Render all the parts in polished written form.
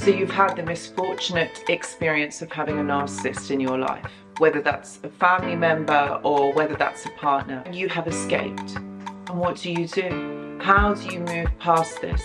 So you've had the misfortunate experience of having a narcissist in your life, whether that's a family member or whether that's a partner. You have escaped. And what do? How do you move past this?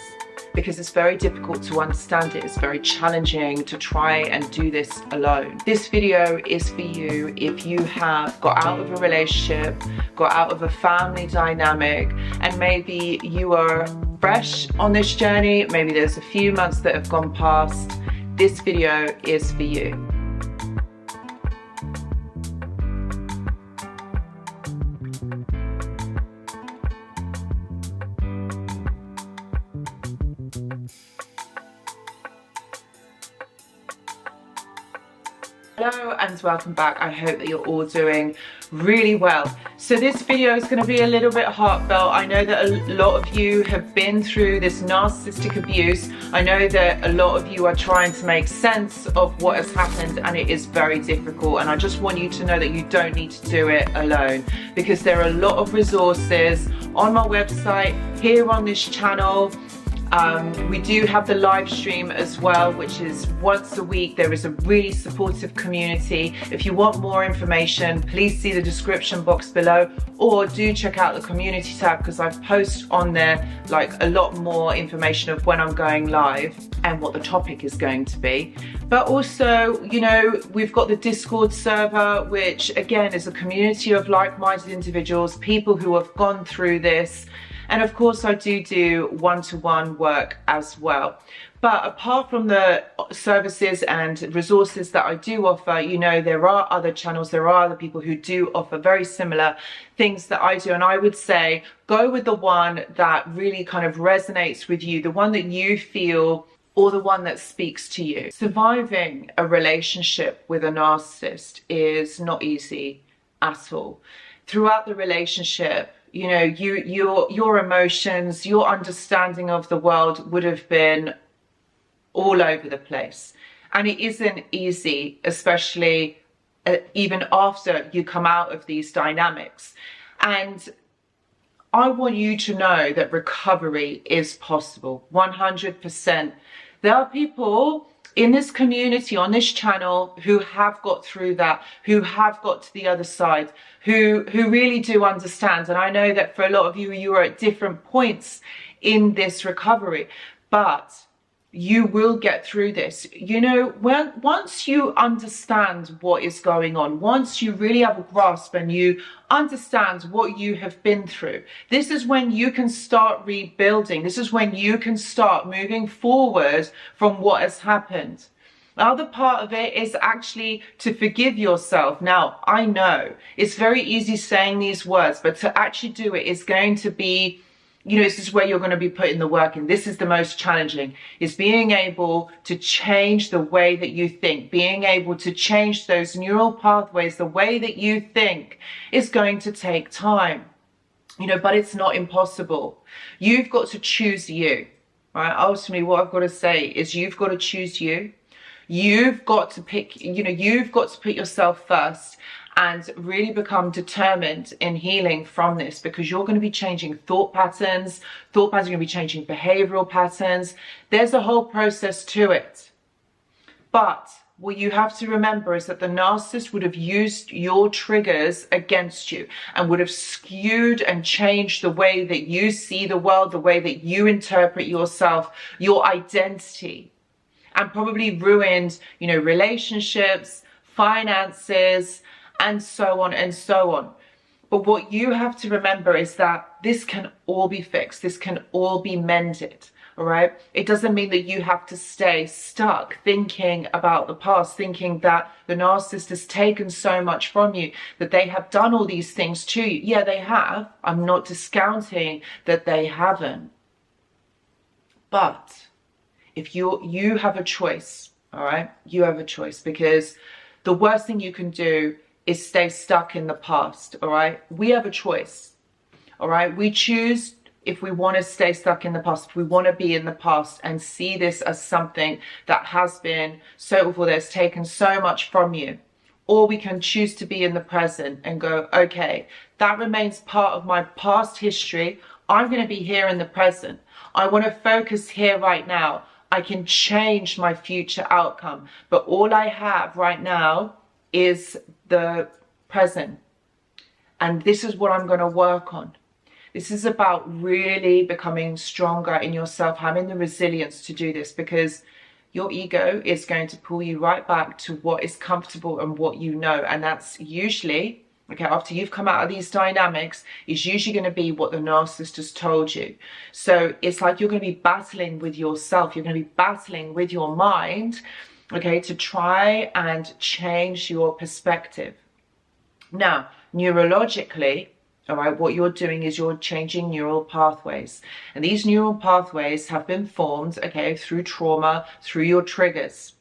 Because it's very difficult to understand it. It's very challenging to try and do this alone. This video is for you if you have got out of a relationship, got out of a family dynamic, and maybe you are fresh on this journey. Maybe there's a few months that have gone past. This video is for you. Hello and welcome back. I hope that you're all doing really well. So this video is going to be a little bit heartfelt. I know that a lot of you have been through this narcissistic abuse. I know that a lot of you are trying to make sense of what has happened, and it is very difficult. And I just want you to know that you don't need to do it alone, because there are a lot of resources on my website, here on this channel. We do have the live stream as well, which is once a week. There is a really supportive community. If you want more information, please see the description box below, or do check out the community tab, because I post on there like a lot more information of when I'm going live and what the topic is going to be. But also, you know, we've got the Discord server, which again is a community of like-minded individuals, people who have gone through this. And of course, I do one-to-one work as well. But apart from the services and resources that I do offer, you know, there are other channels, there are other people who do offer very similar things that I do. And I would say go with the one that really kind of resonates with you, the one that you feel, or the one that speaks to you. Surviving a relationship with a narcissist is not easy at all. Throughout the relationship, you know, your emotions, your understanding of the world would have been all over the place. And it isn't easy, especially even after you come out of these dynamics. And I want you to know that recovery is possible, 100%. There are people in this community, on this channel, who have got through that, who have got to the other side, who really do understand. And I know that for a lot of you, you are at different points in this recovery, but you will get through this. You know, once you understand what is going on, once you really have a grasp and you understand what you have been through, this is when you can start rebuilding. This is when you can start moving forward from what has happened. The other part of it is actually to forgive yourself. Now, I know it's very easy saying these words, but to actually do it is going to be, you know, this is where you're going to be putting the work in. This is the most challenging, is being able to change the way that you think, being able to change those neural pathways. The way that you think is going to take time, you know, but it's not impossible. You've got to choose you, right? Ultimately, what I've got to say is you've got to choose you. You've got to pick, you know, you've got to put yourself first and really become determined in healing from this, because you're going to be changing thought patterns are going to be changing behavioral patterns. There's a whole process to it. But what you have to remember is that the narcissist would have used your triggers against you and would have skewed and changed the way that you see the world, the way that you interpret yourself, your identity, and probably ruined, you know, relationships, finances, and so on and so on. But what you have to remember is that this can all be fixed. This can all be mended, all right? It doesn't mean that you have to stay stuck thinking about the past, thinking that the narcissist has taken so much from you, that they have done all these things to you. Yeah, they have. I'm not discounting that they haven't. But if you have a choice, all right? You have a choice, because the worst thing you can do is stay stuck in the past, all right? We have a choice, all right? We choose if we want to stay stuck in the past, if we want to be in the past and see this as something that has been so awful, that's taken so much from you. Or we can choose to be in the present and go, okay, that remains part of my past history. I'm going to be here in the present. I want to focus here right now. I can change my future outcome. But all I have right now is the present. And this is what I'm going to work on. This is about really becoming stronger in yourself, having the resilience to do this, because your ego is going to pull you right back to what is comfortable and what you know. And that's usually, okay, after you've come out of these dynamics, is usually going to be what the narcissist has told you. So it's like you're going to be battling with yourself. You're going to be battling with your mind, okay, to try and change your perspective. Now, neurologically, all right, what you're doing is you're changing neural pathways. And these neural pathways have been formed, okay, through trauma, through your triggers.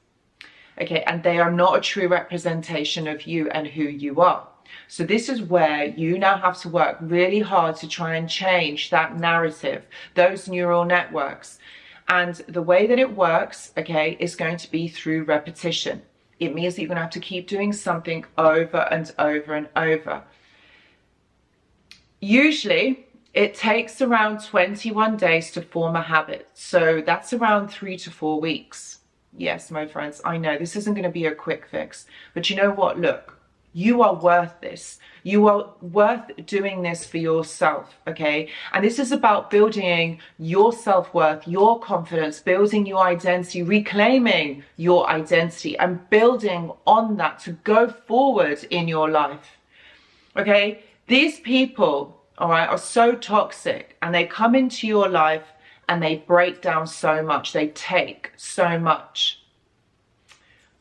Okay, and they are not a true representation of you and who you are. So this is where you now have to work really hard to try and change that narrative, those neural networks. And the way that it works, okay, is going to be through repetition. It means that you're going to have to keep doing something over and over and over. Usually, it takes around 21 days to form a habit. So that's around 3 to 4 weeks. Yes, my friends, I know this isn't going to be a quick fix. But you know what? Look, you are worth this. You are worth doing this for yourself, okay? And this is about building your self-worth, your confidence, building your identity, reclaiming your identity, and building on that to go forward in your life, okay? These people, all right, are so toxic, and they come into your life and they break down so much. They take so much.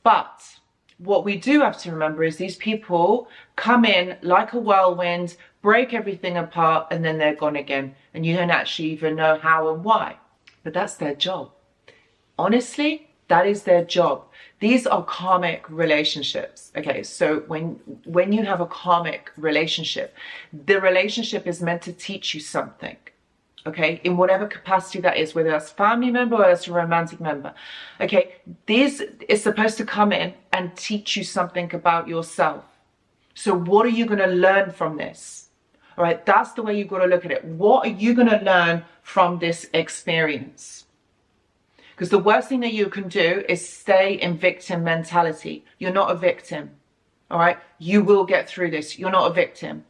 But what we do have to remember is these people come in like a whirlwind, break everything apart, and then they're gone again. And you don't actually even know how and why. But that's their job. Honestly, that is their job. These are karmic relationships. Okay, so when you have a karmic relationship, the relationship is meant to teach you something. Okay, in whatever capacity that is, whether that's a family member or that's a romantic member. Okay, this is supposed to come in and teach you something about yourself. So what are you going to learn from this? All right, that's the way you've got to look at it. What are you going to learn from this experience? Because the worst thing that you can do is stay in victim mentality. You're not a victim. All right, you will get through this. You're not a victim.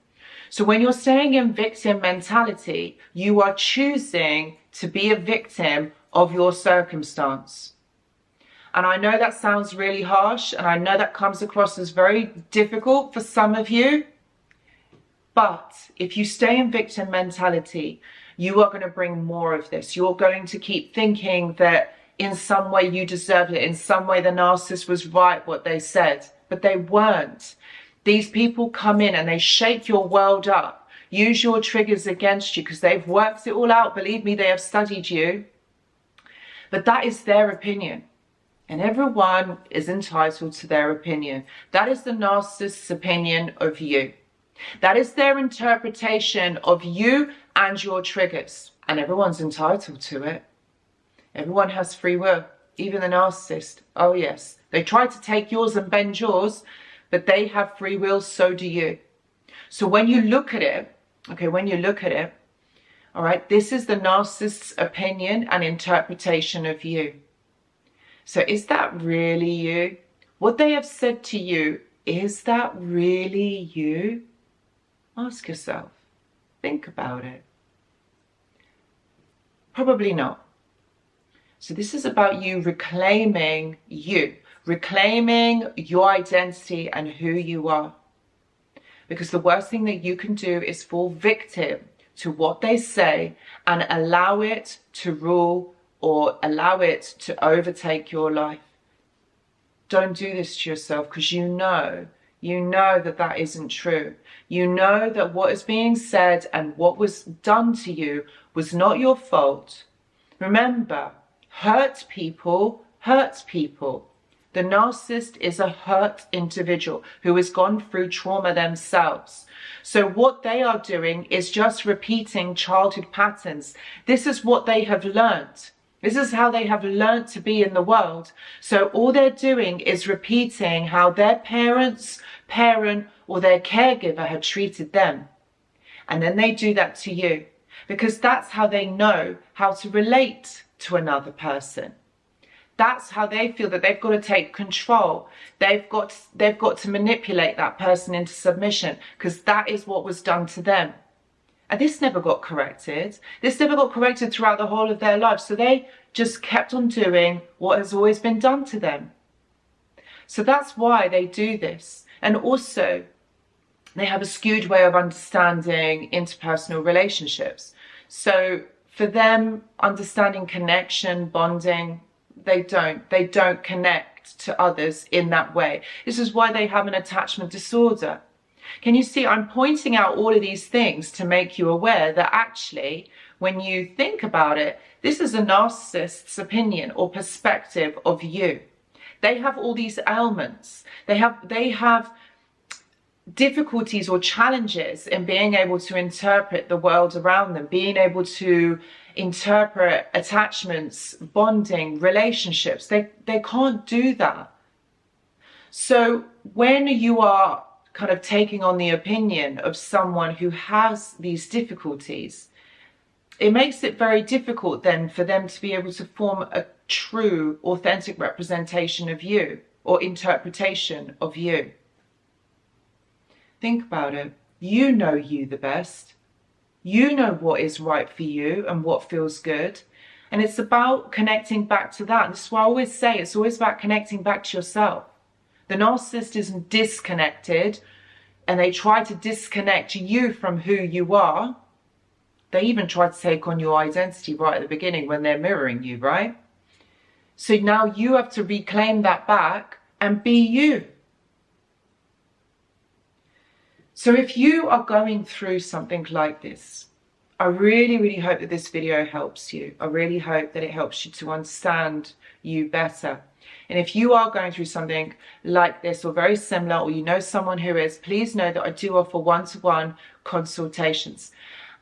So when you're staying in victim mentality, you are choosing to be a victim of your circumstance. And I know that sounds really harsh, and I know that comes across as very difficult for some of you. But if you stay in victim mentality, you are going to bring more of this. You're going to keep thinking that in some way you deserved it. In some way the narcissist was right what they said, but they weren't. These people come in and they shake your world up, use your triggers against you because they've worked it all out. Believe me, they have studied you. But that is their opinion. And everyone is entitled to their opinion. That is the narcissist's opinion of you. That is their interpretation of you and your triggers. And everyone's entitled to it. Everyone has free will, even the narcissist. Oh yes, they try to take yours and bend yours, but they have free will, so do you. So when you look at it, okay, when you look at it, all right, this is the narcissist's opinion and interpretation of you. So is that really you? What they have said to you, is that really you? Ask yourself. Think about it. Probably not. So this is about you reclaiming you. Reclaiming your identity and who you are. Because the worst thing that you can do is fall victim to what they say and allow it to rule or allow it to overtake your life. Don't do this to yourself, because you know that that isn't true. You know that what is being said and what was done to you was not your fault. Remember, hurt people hurt people. The narcissist is a hurt individual who has gone through trauma themselves. So what they are doing is just repeating childhood patterns. This is what they have learned. This is how they have learned to be in the world. So all they're doing is repeating how their parents, parent, or their caregiver had treated them. And then they do that to you, because that's how they know how to relate to another person. That's how they feel, that they've got to take control. They've got to manipulate that person into submission, because that is what was done to them. And this never got corrected. This never got corrected throughout the whole of their lives. So they just kept on doing what has always been done to them. So that's why they do this. And also, they have a skewed way of understanding interpersonal relationships. So for them, understanding connection, bonding, they don't connect to others in that way. This is why they have an attachment disorder. Can you see, I'm pointing out all of these things to make you aware that actually, when you think about it, this is a narcissist's opinion or perspective of you. They have all these ailments. They have difficulties or challenges in being able to interpret the world around them, being able to interpret attachments, bonding, relationships. They can't do that. So when you are kind of taking on the opinion of someone who has these difficulties, it makes it very difficult then for them to be able to form a true, authentic representation of you or interpretation of you. Think about it. You know you the best. You know what is right for you and what feels good. And it's about connecting back to that. This is why I always say it's always about connecting back to yourself. The narcissist isn't disconnected, and they try to disconnect you from who you are. They even try to take on your identity right at the beginning when they're mirroring you, right? So now you have to reclaim that back and be you. So if you are going through something like this, I really, really hope that this video helps you. I really hope that it helps you to understand you better. And if you are going through something like this or very similar, or you know someone who is, please know that I do offer one-to-one consultations.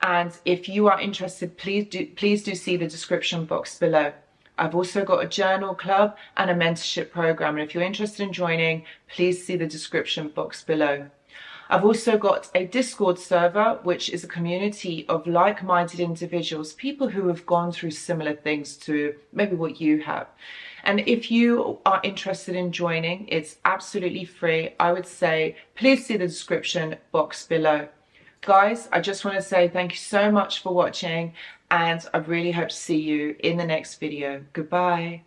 And if you are interested, please do see the description box below. I've also got a journal club and a mentorship program. And if you're interested in joining, please see the description box below. I've also got a Discord server, which is a community of like-minded individuals, people who have gone through similar things to maybe what you have. And if you are interested in joining, it's absolutely free. I would say, please see the description box below. Guys, I just want to say thank you so much for watching, and I really hope to see you in the next video. Goodbye.